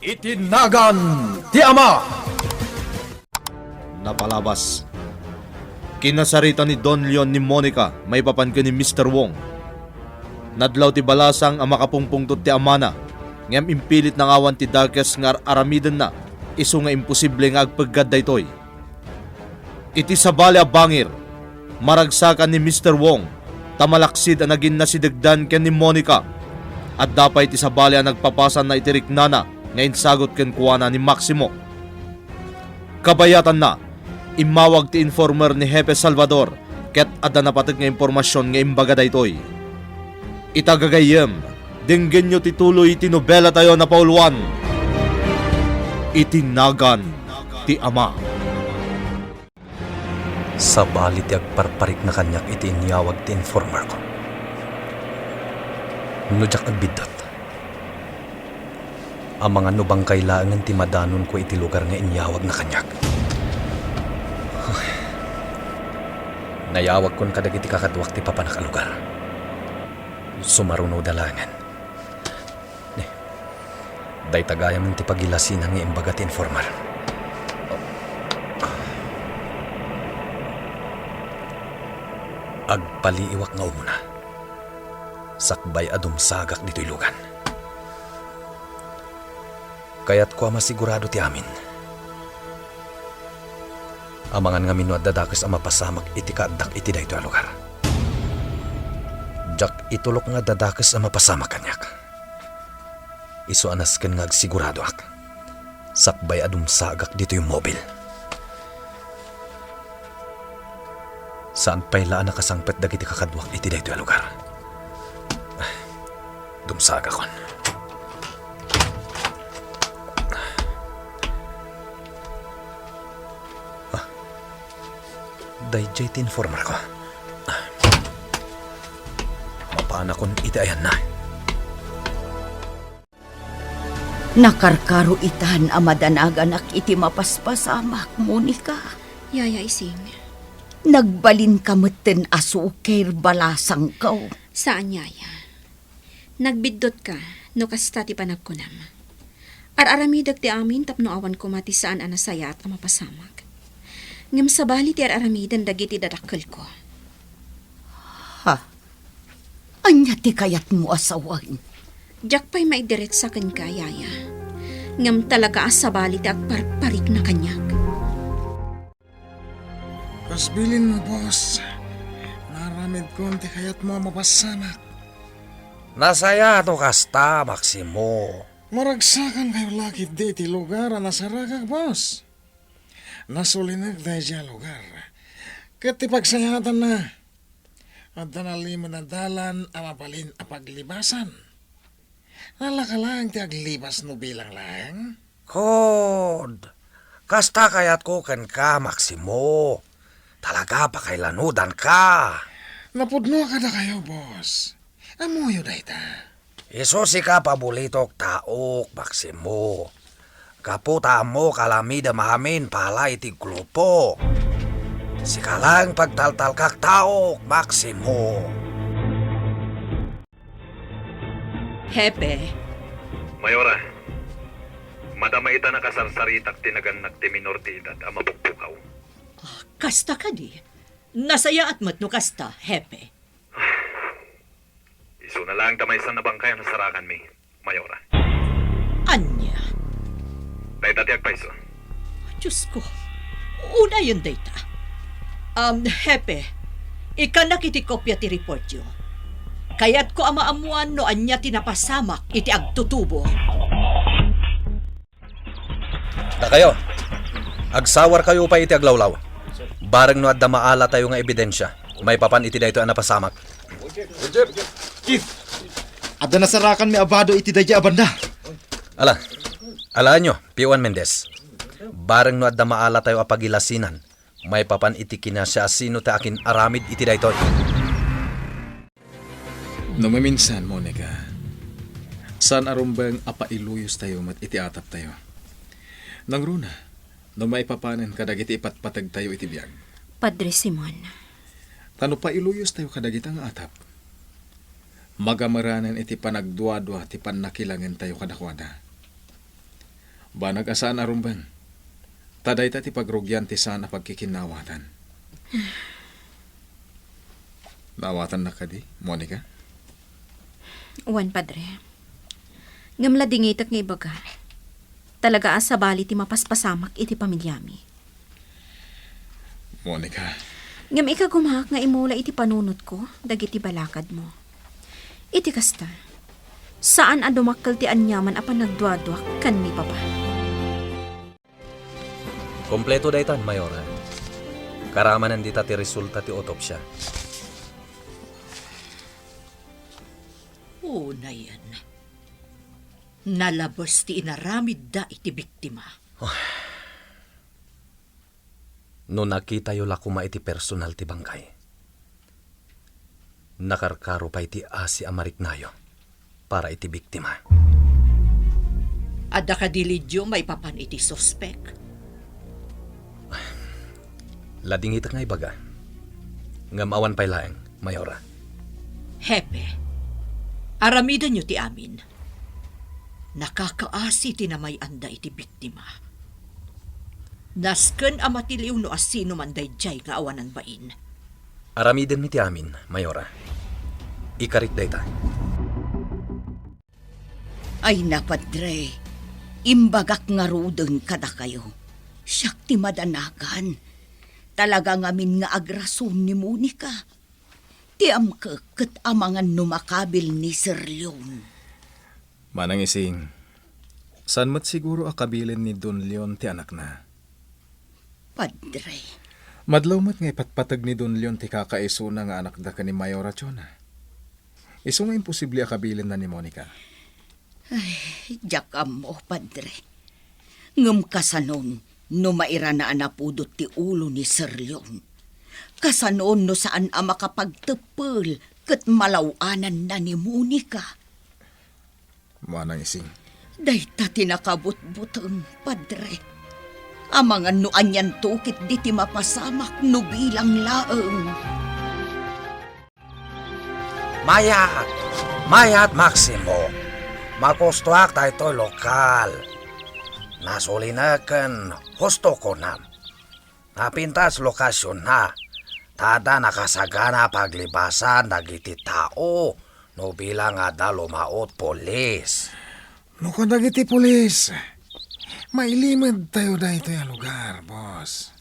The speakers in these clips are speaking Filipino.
Itinagan ti Ama. Napalabas. Kinasarita ni Don Leon ni Monica may papanka ni Mr. Wong. Nadlaw ti balasang ang makapungpungtot ti amana ngem impilit ng awan ti Darkes nga aramidan na isu nga imposible nga agpaggad daytoy. Iti sabali a bangir maragsakan ni Mr. Wong tamalaksid ang naging nasidagdan ken ni Monica at dapay ti sabali a nagpapasan na itirik nana nga insagot ken kuwana ni Maximo. Kabayatan na imawag ti informer ni Hepe Salvador ket adda napateg nga impormasyon nga imbaga daytoy. Itagagayem dinggen nyo tituloy ti nobela tayo na pauluan. Itinagan ti Ama. Sa balit ti agparparik na kanyak iti inyawag ti informer ko. Nudyak agbidot. Ang mga nubang kailangan ti madanon ko iti lugar nga inyawag na kanyak. Nayawag kon kadag iti kakadwak ti papanakalugar. Sumaruno dalangan. Day tagayam ti pagilasinan nga imbaga ti informer. Agpaliiwak nga umuna. Sakbay adum sagak dito'y lugan. Kaya't ko masigurado ti amin. Amangan nga minuad dadakis ang mapasamak iti kaaddak iti dayto a lugar. Jak itulok nga dadakis ang mapasamak kanyak. Isu anas ken nga agsigurado ak. Sakbay adum sagak dito yung mobil. Saan pa'y laan nakasangpet dagiti kakadwak iti dayto a lugar. Dumsaga kon. Dayjay ti informer ko. Mapana kon iti ayan na. Nakarkaro itahan amadanagan ak iti mapaspasamak, Monica. Yaya ising. Nagbalin kamutin asuker balasang kaw. Saan yaya? Nagbidot ka, no kasta ti panagkunam. Ar-aramidag ti amin tapno awan ko mati saan anasaya at amapasamag. Ngam sabali ti ar-aramidan dagiti dadakkel ko. Ha? Anya ti kayat mo asawain? Diyak pa'y maidiret sa kan ka, yaya. Ngam talaga asabali ti agparparik na kanyak. Kasbilin mo, boss. Naramid ko ti kayat mo mapasamak. Nasaya to kasta, Maximo. Maragsakan kayo lakit di ti lugar na saragag, boss. Nasulinag dahil siya lugar. Kat ipagsayatan na. At danali mo na dalan ang mapalin ang paglibasan. Nalaka lang ti aglibas no bilang lang. Kod, kasta kayat ko ken ka, Maximo. Talaga pa kailanudan ka. Napudno ka na kayo, boss. Amuyo na ita. Iso si ka pabulitok taok, Maximo. Kaputa mo kalamida mahamin pala iti grupo. Si ka lang pagtaltal kak taok, Maximo. Hepe. Mayora, madama ita nakasarsaritak tinagannak ti minor ti edad ang mapugpukaw. Kasta ka di. Nasaya at matno kasta, Hepe. Iso na lang tamaysan na bangkay na sarakan mi, Mayora. Anya. Dahil tatiag pa iso. Diyos ko. Una yun data. Hepe, ikanak iti kopya ti report yo. Kaya't ko amaamuan no anya tinapasamak iti agtutubo. Da kayo. Agsawar kayo pa iti aglawlaw. Bareng no adda maala tayo nga ebidensya. May papan iti dayto ang napasamak. Chief, ada nasarakan mi abado iti dayja abanda. Alaan nyo, P1 Mendez. Bareng no adda maala tayo apagilasinan. May papan iti kinasya sino ta akin aramid iti daytoy. No maminsan, Monica. Saan arumbang apailuyos tayo mat iti atap tayo? Nang runa, no maipapanan kadag iti ipatpatag tayo iti biyag. Padre Simon. Tano pa iluyos tayo kadag itang atap. Magamaranan iti panagduadwa ti panakilangan tayo kadakwada. Banag asaan arumbang. Taday ti pagrugyan ti sana pagkikinawatan. Nawatan na ka di, Monica? Uwan, padre. Ngamla dingitak nga ibaga. Talaga asa bali ti mapaspasamak iti pamilyami. Monica, Ngam ika gumahak nga imula iti panunot ko, dagiti balakad mo. Iti kasta, saan a dumakkel ti anyaman apan nagduadwak kan ni papa. Kompleto daytan, Mayora. Karamanan dita ti resulta ti otopsya. Una yan. Nalabos ti inaramid da iti biktima. No nakita yo lakuma iti personal ti bangkay. Nakarkaro pa iti asi amariknayo para iti biktima. Adda kadilidyo may papan iti suspek. Lading itak nga ibaga. Ngamawan pa'y laeng, Mayora. Hepe, aramidan nyo ti amin. Nakakaasi ti na may anda iti biktima. Nasken amatiliw no asino man dayjay nga awanan bain. Aramiden mi ti amin, Mayora. Ikarit dayta. Ay napadre, imbagak nga rudeng kada kayo. Siyak ti madanagan. Talaga ngamin nga agrason ni Monica. Ti amkeket amangan numakabil ni Sir Leon. manang ising. San mat siguro akabilin ni Don Leon ti anak na. Padre, Madlaw mat nga ipatpatag ni Don Leon ti kakaiso na nga anak da ka ni Mayora Chona. Iso nga imposible akabilin na ni Monica. jakam mo, padre. Ngem kasanon, no maira na anapudot ti ulo ni Sir Leon. Kasanon no saan a makapagtepel ket malawanan na ni Monica. Manang ising. Dayta tinakabut-buteng, padre. Amangan no anyan tukit di ti mapasamak no bilang laeng. Mayat Maximo. Magustuak tayo ito'y lokal. Nasulinakan husto ko na. Napintas lokasyon na. Tada nakasagana paglibasan dagiti tao. No bilang ada lumaot polis. No kung dagiti pulis, mailimad tayo da ito yung lugar, boss.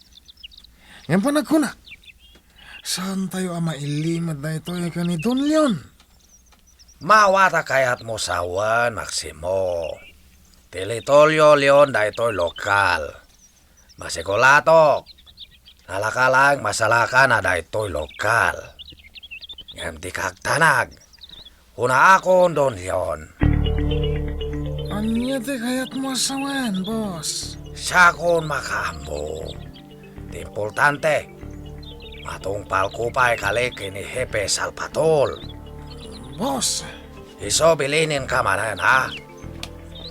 Ngayon pa nagkuna. Saan tayo ang mailimad na ito yung ni Don Leon? Mawata kayat mo sawan, Maximo. Tilitolyo Leon da ito'y lokal. Masikolatok. Nalakalang masalaka na da ito'y lokal. Ngam di kaktanag. Una akon Don Leon. Anya di kayat mo sawan, boss? Siya kon makambo. Di importante. Matungpal ko pa'y kalik ni Hepe Salpatol. Boss, Iso bilinin ka manan, ha?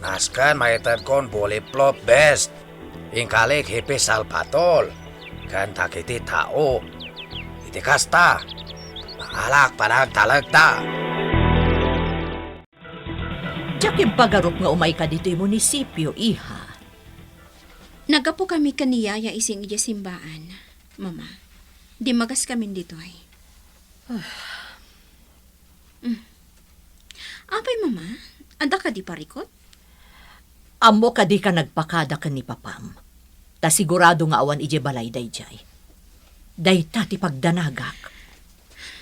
Naskan maitad kon buliplop best. Ingkalik Hepe Salpatol. Kan takiti tao. Iti kasta. Maalak panagtalagta. Diyak pagarup nga umay ka dito yung munisipyo, iha. Nagapo kami kaniyaya ising iya simbaan, mama. Di magas kami dito ay. Apay, mama? Anda ka di parikot? Amo ka di ka nagpakada ka ni papam. Ta sigurado nga awan ije balay dayjay. Dayta ti pagdanagak.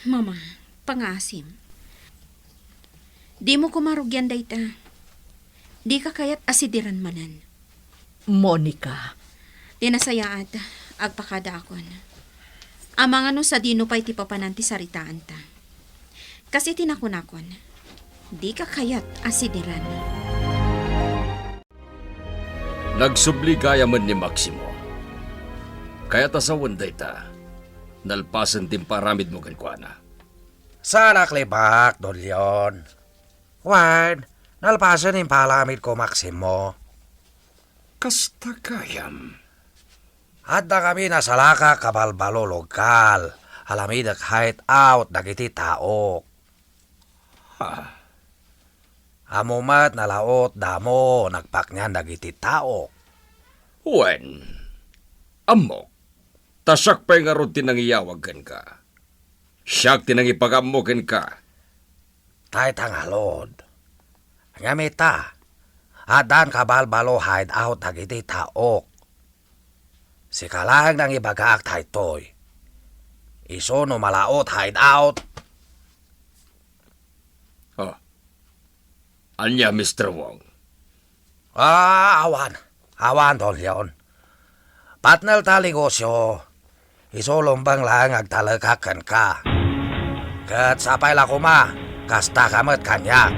Mama, pangasim. Di mo kumarugyan dayta. Di ka kayat asidiran manan. Monica, Tinasayaat, agpakada akon. Amang ano sa dino pa'y ti papananti saritaan ta. Kasi tinakunakon, di ka kayat asidiran. Nagsubli kaya man ni Maximo. Kaya tasawan dayta. Nalpasan din paramid mo kankwana. Sana klibak, Don Leon. Wan, nalpasan yung palamid ko, Maximo. Kasta kayam. Hadda kami nasalaka kabalbalo lokal. Alamidak height out dagiti tao. Amumat nalaot damo nagpaknyan dagiti tao. Wen, amok, tasak pa nga ron tinangiyawagan ka. Siyak tinangipagamokin ka. Tay tangalod. Ngamita, adan kabalbalo hide out dagiti taok. Si kalang nang ibagaak tay toy. Iso no malaot hide out. Oh. Anya, Mr. Wong. Awan Don Leon. Patnal taligosyo. Iso lumbang lang agtalagakan ka. Kat sapay lakuma, kasta kamat kanya.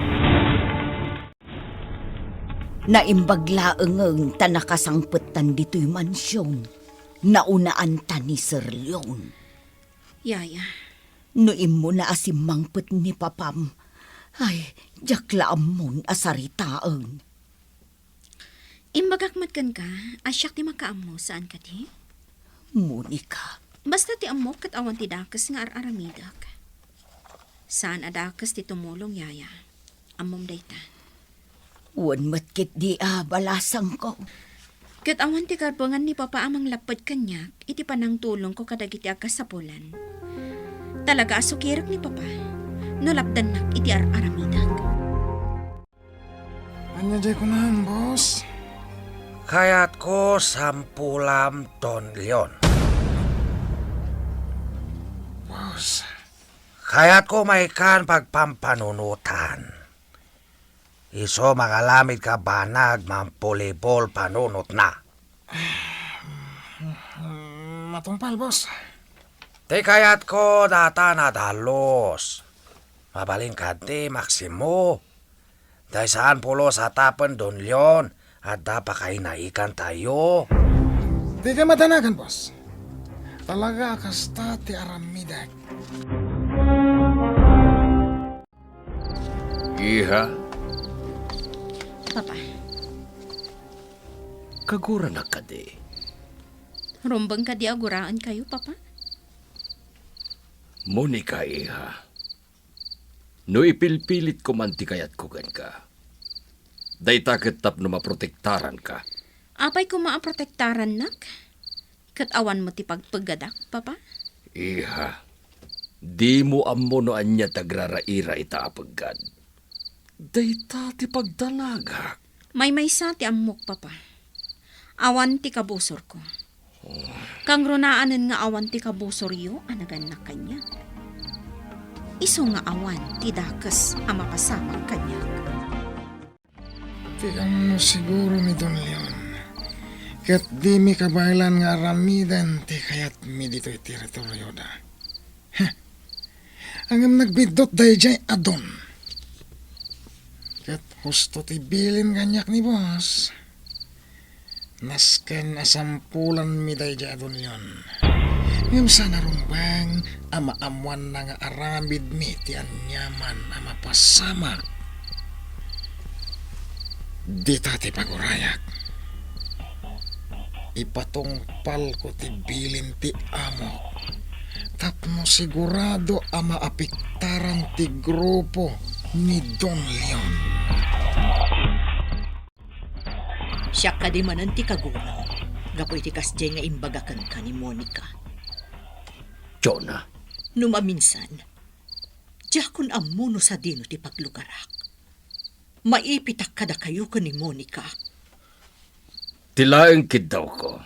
Naimbaglaeng tanakasangpetan dito'y mansyon. Naunaan ta ni Sir Leon. Yaya, Noim mo na asimangpet ni Papam. Ay, jaklaam mon asaritaan. imbagakmat ka, asyak ti makaamo saan ka di? Monica, Basta ti amok kat awan ti dakas nga araramidak. Saan adakas ti tumulong yaya? Amom dayta. wan matkit di balasang ko. Kat awan ti karbangan ni Papa amang lapad kanyak, iti panang tulong ko kadagiti agkasapulan. Talaga asukirag ni Papa, nalapdan nak iti araramidak. Anya jay ko na, boss. Kayat ko sampulam Don Leon. Boss. Kayat ko maikan pagpampanunutan. Iso mangalamit ka banag mampulibol panunot na. Matungpal, boss. Te kayat ko data na dalos. Mabaling kanti Maximo. Dahil saan pulo sa tapan Don Leon at dapakainaikan tayo. Di ka matanagan, boss. Talaga kasta ti aramidak. Iha, Papa, kagura na ka di. rumbang ka di aguraan kayo, Papa? Monica, iha. No ipilpilit ko man ti kayat kugan ka. Dayta kitap no maprotektaran ka. Apay ko maaprotektaran nak? Kat awan mo ti pagpagadak, Papa? Iha, di mo ammo no anya tagraraira ita apagad. Dayta ti pagdalaga. May sa ti amok, Papa. Awan ti kabusor ko. Kang runaanan nga awan ti kabusor yo, anagan na kanya. Iso nga awan ti dakas ang mapasamang kanya. Di mo siguro ni Don Leon. Kat di mi kabailan nga aramidan ti kayat mi dito iti teritoryo da. Angam nagbidot dahi jay adon. Kat husto ti bilin kanyak ni boss. Nasken asampulan mi dahi jay adon yon. Ngam sana rumbang ama amuan na nga aramid mi ti anyaman ama pasamak. Di tati pagurayak. Ipatungpal ko ti bilin ti amo. Tapno sigurado ama apiktaran ti grupo ni Don Leon. Siya ka di manan ti kagurang. Gapoy ti kasjay nga imbagakan ka ni Monica. Jonah, Numaminsan, jakon amuno sa dino ti paglugarak. Maipitak kada kayo ka ni Monica. tilaeng kid daw ko.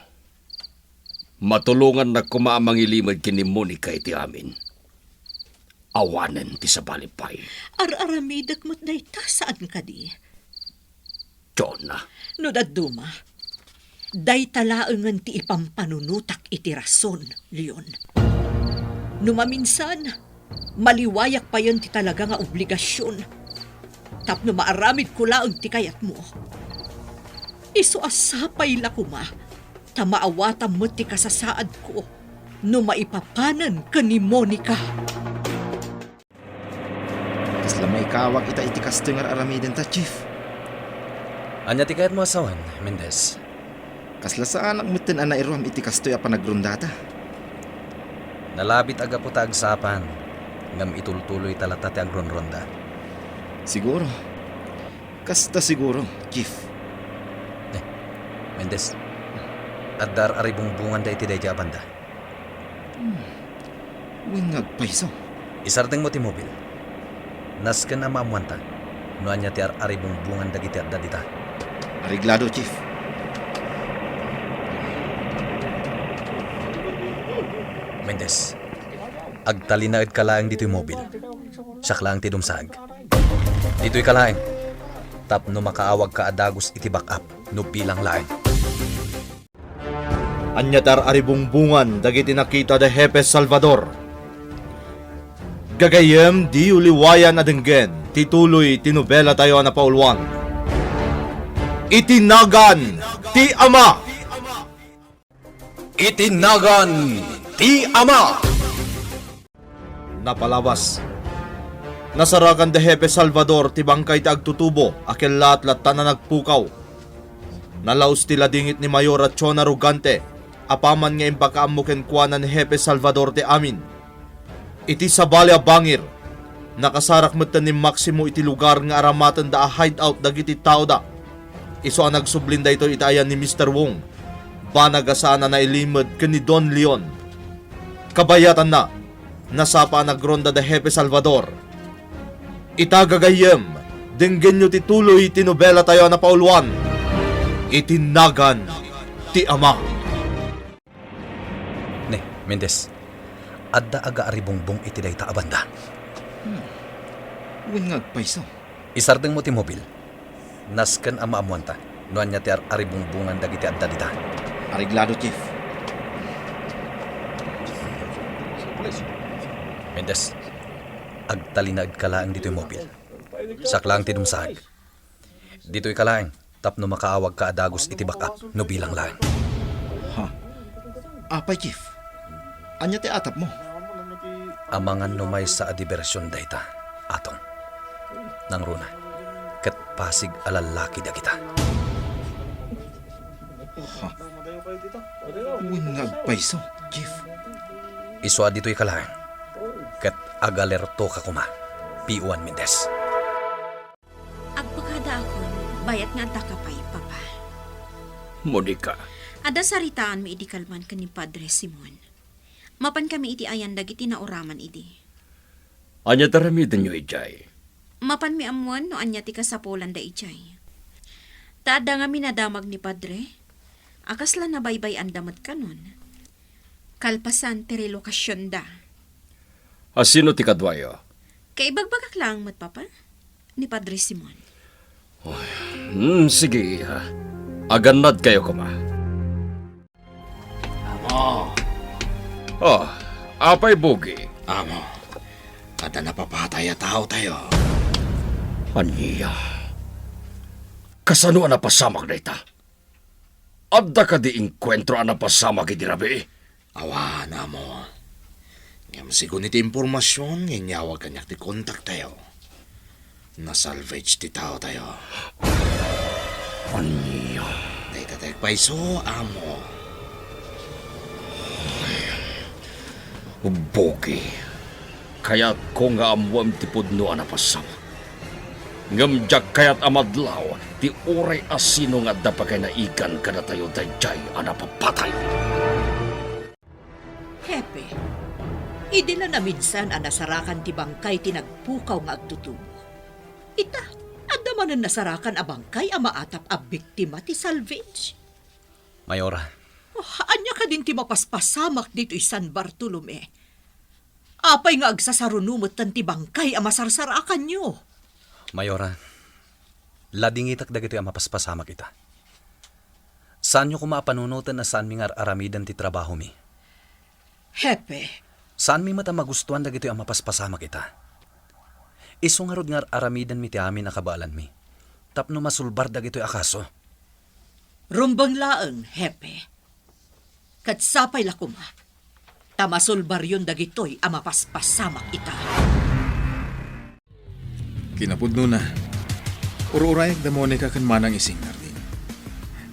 Matulungan na kumaamang ilimad kini Monica iti amin. Awanen ti sa balipay. Ar-aramidak mo't dayta saan ka di. Jonah, No daduma, dayta laengan ti ipampanunutak iti rason, Leon. Numaminsan, maliwayak pa yun ti talaga nga obligasyon. Tapno maaramid ko laeng ti kayat mo. Iso asapay la kuma, tamaawatan mo ti kasasaad ko, no maipapanan ka ni Monica. Kasla may kawag ita itikas to nga aramiden ta, Chief. Anya ti kayat mo asawan, Mendez? Kasla sa anak mutin ana iruam itikas to panagrundata. Nalabit aga po taagsapan. Ngam itultuloy talata ti agronronda. Siguro. Kasta siguro, Chief. Mendez, addar ari bungbungan da iti dayja banda. Wingag paiso. Isarteng mo ti mobil. Nasken na maamuanta. Noan niya ti ari bungbungan dagiti adda dita. Ariglado, Chief. Mendez, agtalinaid ka laeng dito'y mobil. Siyak lang ti dumsag. Dito'y ka laeng. Tapno makaawag ka adagos iti backup no bilang laeng. Anyatar aribungbungan dagiti nakita de Hepe Salvador. Gagayem di uliwayan adenggen, tituloy tinubela tayo na paulwan. Itinagan ti ama! Itinagan ti ama! Napalabas. Nasarakan de Hepe Salvador ti bangkay ti agtutubo, akel lat na nagpukaw. Nalaus ti ladingit ni Mayor at Chona Rugante, apaman nga impakaamuken kuanan ni Hepe Salvador ti amin. Iti sabalya bangir, nakasarak metten ni Maximo iti lugar nga aramatan da a hideout dagiti tao da. Iso ang nagsublin da ito itayan ni Mr. Wong, banagasana na ilimod ken ni Don Leon. Kabayatan na, nasapa nagronda da Hepe Salvador. Itagagayem, denggen nyo tituloy tinubela tayo na paulwan. Itinagan ti ama. Ne, Mendez, adda aga aribungbong iti dayta abanda. Wingag paiso. Isarteng mo ti mobil. Nasken ang maamuanta. Noan niya ti aribungbungan dagiti adda dita. Ariglado, Chief. Mendez, agtalinaid ka laeng dito'y mobil. Saklang ti dumsag. Dito'y ka laeng. Tapno makaawag ka adagos iti backup no bilang laeng. Apay, Chief. Anya ti atap mo. Amangan no may sa adibersyon dayta. Atong. Nang runa. Ket pasig alalaki da kita. Wingag paiso, Chief. Iswa dito'y ka laeng. Ket agalerto ka kuma. P1 Mendez. Agpagkada akon, bayat nga adda ka pay, Papa. Monica, Ada saritaan mi idi kalman kanin Padre Simon. Mapan kami iti ayan dagiti nauraman idi. anya taramiden nyo ijay. Mapan mi amuan no anya ti kasapulan da ijay. Taada nga minadamag ni Padre. Akas la nabaybay ang damat kanon. Kalpasan ti relokasyon da. Asino ti kadwayo? Kay bagbagak lang mat Papa ni Padre Simon. Sige, aganad kayo kuma. Oh, apay bugi. Amo, kada napapatay a tao tayo. Aniya. Kasano ang napasamak na ita? Adda ka di inkwentro ang napasamak iti rabi? Awa na mo. Ngam sigun iti impormasyon, nganyawag kanyak ti kontak tayo. Na-salvage ti tao tayo. Aniya. Daytatek paiso, amo. Bugi. Kaya't ko nga amuam ti pudno ang napasamak. Ngamjak kaya't amadlaw, ti uray asino nga da pa kay naikan kada tayo dayjay ang napapatay. Hepe, idila na minsan ang nasarakan ti bangkay ti nagpukaw nga agtutubo. Ita, adda man ang nasarakan a bangkay a maatap a biktima ti salvage. Mayora, Anya ka din ti mapaspasamak dito San Bartolome. Apay nga agsasarunumot tan ti bangkay a masarsarakan nyo. Mayora, ladingitak dagito ang mapaspasamak kita. Saan nyo kumapanunutan na saan mi nga aramidan ti trabaho mi? Hepe, Saan mi mata magustuhan dagito ang mapaspasamak kita? Isungarod nga aramidan mi ti amin nakabalan mi. Tapno masulbar dagito akaso. rumbang laeng, Hepe. Katsapay lakuma. Tamasulbar yun dagitoy ang mapaspasamak ita. Kinapudno na. Uro-urayag da Monica kan manang ising nardin.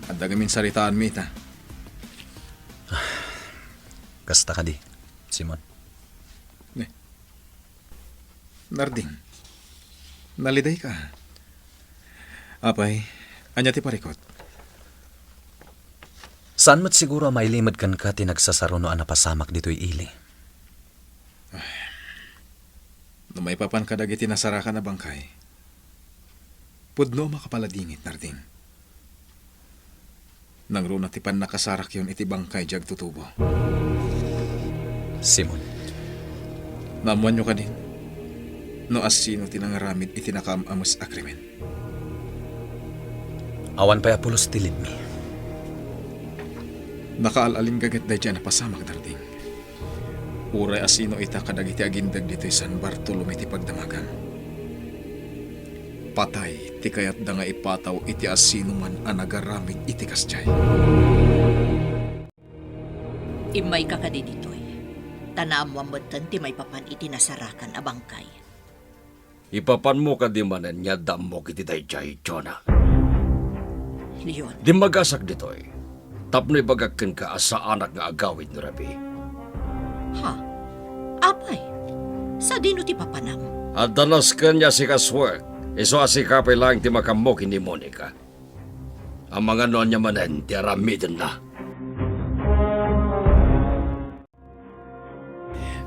At dagamin saritaan mi ita. Kasta ka di, Simon. Narding, naliday ka. Apay, anya ti parikot. Saan mo't siguro may limad kan ka tinagsasaro no anapasamak dito'y ili? No may papan ka dagiti nasarakan na bangkay. Pudno makapaladingit, Narding. Nang runa ti pan nakasarak yun iti bangkay jag tutubo. Simon, Naamuan nyo ka din. No asino tinangaramid iti nakamamus akrimen. awan pa apulos tilid mi. Nakaalalin gagat da dyan na pasamak, Narding. Uray asino ita kadagiti agindag dito'y San Bartolome ti pagdamagan. Patay ti kayat da nga ipataw iti asino man anagaramid iti kasjay. Imay ka kadi ditoy. Tanaam wambatan ti may papan iti nasarakan a bangkay. Ipapan mo ka di manan niya dam mo kiti dayjay, Jonah. Leon, Di magasak ditoy. Tapno ibagakin ka asa anak nga agawid ni Rabi. ha? Apay, sa dino ti papanam? At danas ka niya si kaswork. Iso asikapay lang ti makamokin ni Monica. Ang mga noon niya manan, ti aramidin na.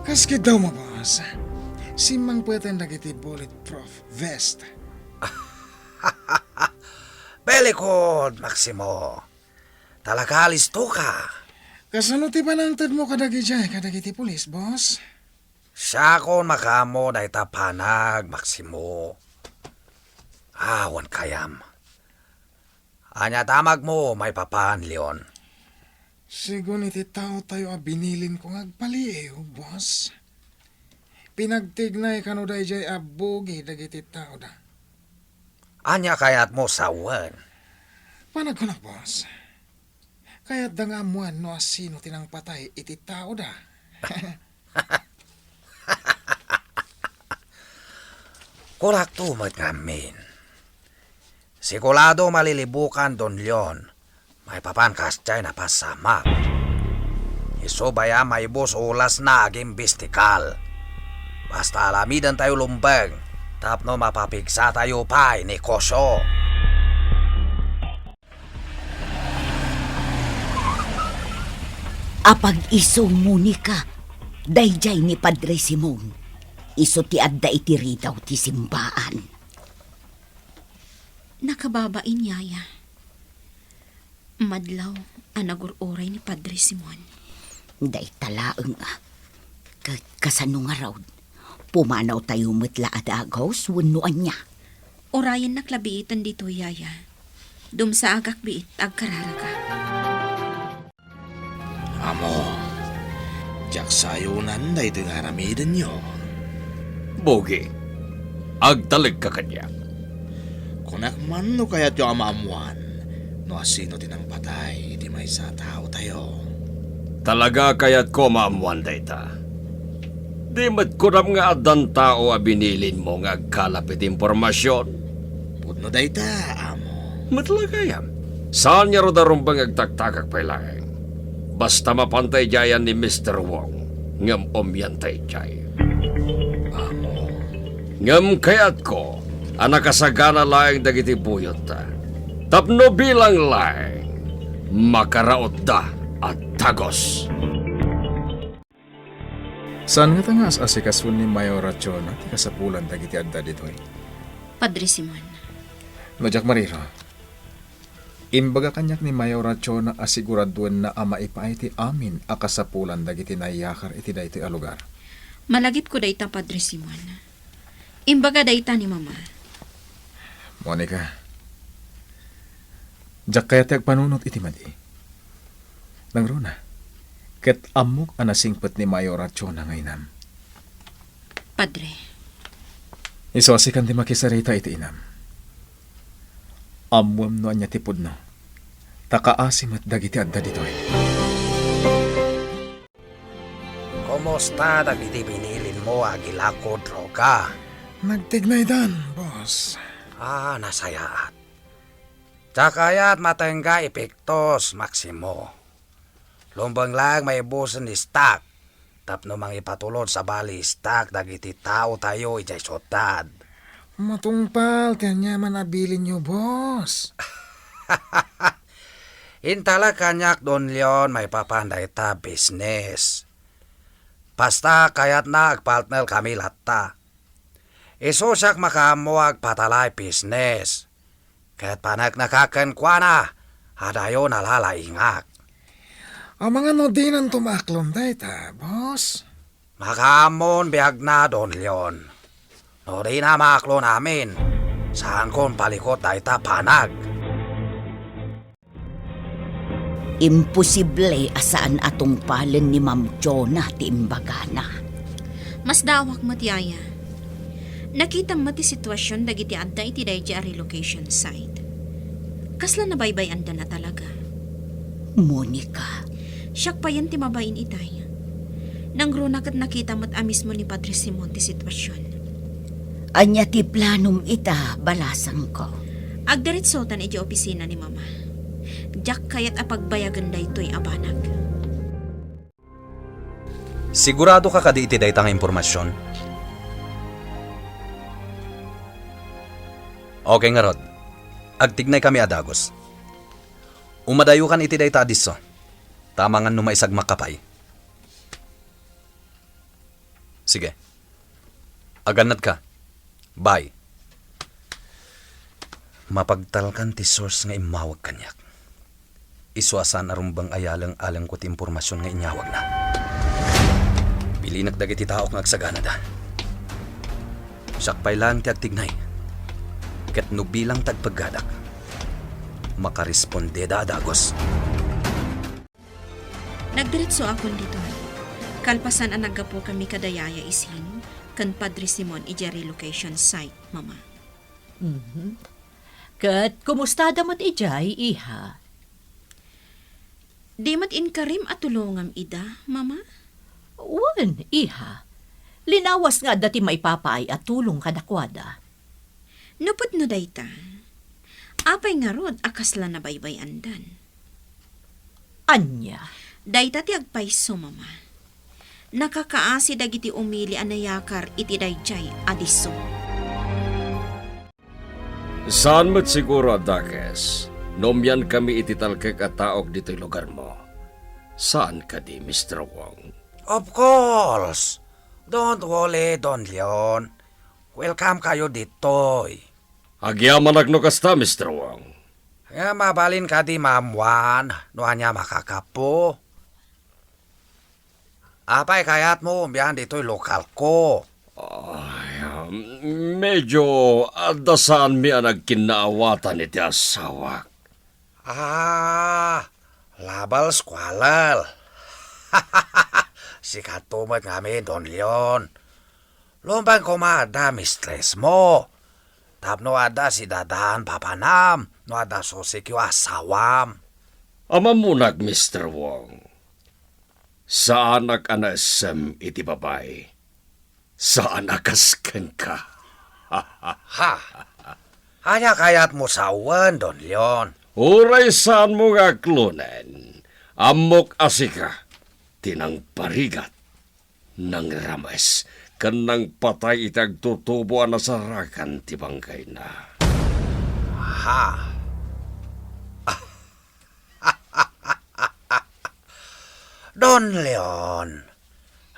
Kaskid daw mo, boss. Simang pweten dagiti bulletproof vest. Belikod, Maximo. Talaga listo ka. Kasano ti panangtad mo kadagiti pulis, boss? Siya kon makamo na itapanag, Maximo. Awan kayam. Anya tamag mo, may papan, Leon. Sigun iti tao tayo a binilin kong agpaliw, boss. Pinagtignay kano dayjay abugi dagiti tao da. Anya kayat mo sawan. Panag ko na, boss. Kaya't da nga amuan no asino tinang patay iti tao da. Kurak tumat ngamin. Sigurado malilibukan Don Leon. May papan kasjay na pasamak. Iso baya may bus ulas na aging bistikal. Basta alamidan tayo lumbang. Tapno mapapigsa tayo pa ni Koso. Apag iso Monica, dayjay ni Padre Simon. Iso ti adda iti ritaw ti simbaan. Nakababain yaya. Madlaw ang nagururay ni Padre Simon. Day talaang kasano nga raw. Pumanaw tayo matla adagaw sunuan niya. Orayan naklabiitan dito yaya. Dumsa agak biit agkararaga. Amo, jak sayunan na ito nga ramidan nyo. Bogi, agtalig ka kanya. Kunak man no kaya't yung amaamuan, no asino din ang patay, di may sa tao tayo. Talaga kaya't ko maamuan dayta. Di matkurap nga adan tao a binilin mo nga agkalapit impormasyon. Pudno dayta, amo. Matlaga yan. Saan niya ro darumbang agtaktakak pa lang? Basta mapantay jayan ni Mr. Wong, ngam omyantay jay. Amo. Ngam kayat ko, anak kasagana laing dagiti buyot ta. Tapno bilang laing, makaraot da at tagos. Saan nga tangas asikasun ni Mayor Rachona ti kasapulan dagiti adda ditoy? Padre Simon, No jak mariro. Imbaga kanyak ni Mayor Rachona asiguraduan na ama ipaay ti amin akasapulan dagiti nayakar iti daytoy a lugar. malagip ko dayta Padre Simon. Imbaga dayta ni Mama. Monica, jak kaya ti agpanunot iti madi. Nang runa, ket amok anasingpet ni Mayor Rachona ngaynam. Padre, Isosikan ti makisarita iti inam. Amuam no anya tipod no. Takaasim at dagiti adda ditoy. Kumusta dagiti binilin mo agilako droga? Nagtignay dan, boss. Nasayaat. Tsakaya't matengga epektos, Maximo. Lumbang lang may busan ni stock. Tapno mang ipatulod sa bali stock dagiti tao tayo ijay sotad. Matungpal, kanya manabilin nyo, boss. Intala kanyak Don Leon may papanday ta business. Basta kayat na agpartner kami latta. Isusyak makamuag patalay business. Kaya't panak nakakankwa na, hadayo nalalaingak. Ang mga no din ang tumaklon dayta, boss. Makamon biag na Don Leon. No di na maklo namin. Saan kon palikot dayta panag. Imposible asaan atong palen ni Ma'am Jonah ti imbagana. Mas dawak mo ti Aya. Nakitang mati sitwasyon dagiti adda iti dayjay a relocation site. Kasla na baybay anda na talaga. Monica, Siyak pa yan ti mabain itay. Nang runak at nakita mo't amis mo ni Padre Simon ti sitwasyon. anya ti planum ita balasang ko. Agdiretsotan iti opisina ni Mama. Jack kayat apagbayagan da ito'y abanag. Sigurado ka kadi iti daytang impormasyon? Okay nga Rod. Agtignay kami adagos. Umadayo kan iti dayta adiso. Tamangan numaisag makapay. Sige. Aganad ka. Bye. Mapagtalkan ti source nga imawag kanyak. Iswasan arumbang ayalang-alang ko ti impormasyon nga inyawag na. Pilinak dagiti tao nga agsagana da. Sakpay lang ti agtignay. Ket no bilang tagpagadak. Makaresponde da adagos. Nagdiretso akon dito. Kalpasan ang naggapo kami kadayaya isin kan Padre Simon iti relocation site, Mama. Kat, kumusta damat ijay, iha? Di mat inkarim at tulungam ida, Mama? Wan, iha. Linawas nga dati maipapaay at tulong kadakwada. Nupot no dayta. Apay nga rod akasla na baybay andan. Anya, Dayta ti agpaiso, Mama. Nakakaasi dagiti umili anayakar iti dayjay adiso. Saan mo't siguro, Dakes? Nomyan kami ititalkek at taok dito'y lugar mo. Saan ka di, Mr. Wong? Of course. Don't worry, Don Leon. Welcome kayo dito. Agyaman agnokasta, Mr. Wong. Nga mabalin ka di Ma'am Juan. Nuhan niya makakapo. Apay kayat mo umbiyan dito'y lokal ko. Medyo adasaan mi ang nagkinaawatan iti asawak. Labal squalal. Sikat tumat kami, Don Leon. Lumbang kumada, mistress mo. Tapno ada si dadahan papanam, no ada sosikyo asawam. Amamunag, Mr. Wong. Saan anasem iti babay? Saan akasken ka? Hanya kayat mo sawan, Don Leon. Uray saan mo nga klunen? Amok asika, tinang parigat, nang rames, kanang patay itag tutubo na sarakan ti bangkay na. Don Leon,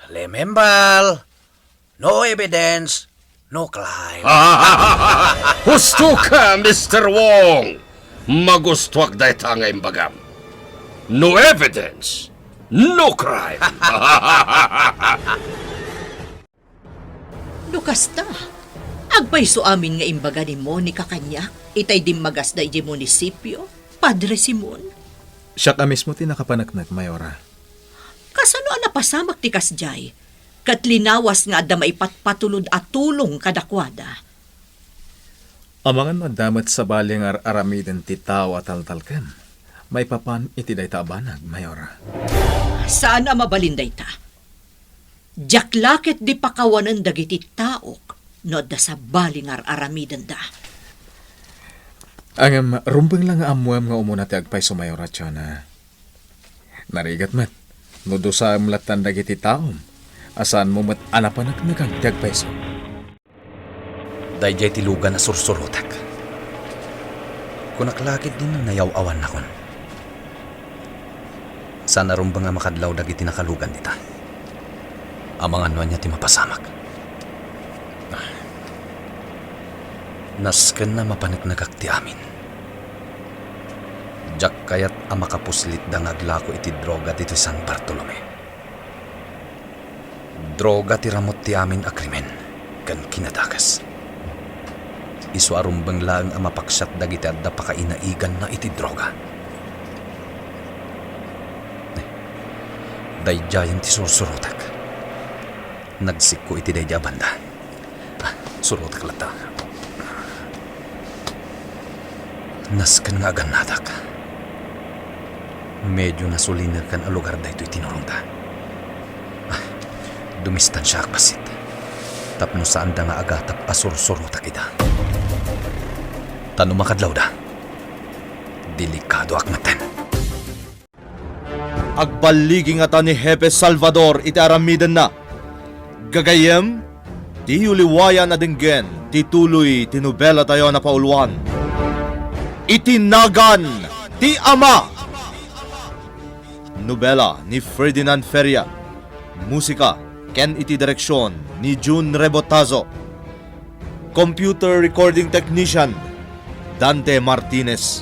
remember, no evidence, no crime. Husto ka, Mr. Wong! Magustuak dahi tangay bagam. No evidence, no crime. Lukasta. Agpaiso amin nga imbaga ni Monica kanya, itay dimmagas da iji munisipyo, Padre Simon. Siya ka mismo tinakapanaknak, Mayora. Kasano ang napasamak ti kasjay? Kat linawas nga da maipatpatulod at tulong kadakwada. Amangan madamat sa baling aramiden ti tao at taltalkan. May papan iti dayta abanag, Mayora. Saan ang mabalinday ta? Jaklaket di pakawanan dagiti taok no da sa baling aramiden da. Ang rumbang lang nga amuam nga umuna ti agpay sumayora na. Narigat mat, no do sa amlatan dagiti taom, asaan mo mat anapanak nagang ti agpay so. Dayjay tilugan na sursurutak. Kunaklakit din ng nayaw-awan na kon. Sana rin ba nga makadlaw dagiti nakalugan dita? Amangan niya ti mapasamak. Nasken na mapanagnagak ti amin. Jak kayat ang makapuslit da ngaglako iti droga dito San Bartolome. Droga ti ramot ti amin a krimen, kan kinadakas. Isu arumbang lang ang mapaksat dagiti adda pakainaigan na iti droga. Dayjayan ti sursurutak. Nagsikko iti dayja banda. Surutak lata. Nasken nga aganadak. Medyo nasulinar kan a lugar da ito itinurunta. Dumistan siya akbasit. Tapno saan da nga agatap asur-surutak ida. Tano makadlaw da. Delikado akmaten. Agbaligi nga ta ni Hepe Salvador iti aramidan na. Gagayem, ti uliwayan na dinggen, ti tuloy tinubela tayo na pauluan. Itinagan ti Ama! Nobela ni Ferdinand Feria. Musika, ken iti direksyon ni June Rebotazo. Computer recording technician, Dante Martinez.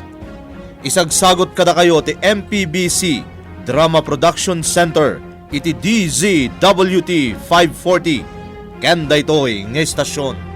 Isagsagot kada kayo ti MPBC Drama Production Center iti DZWT 540 ken daytoy nga estasyon.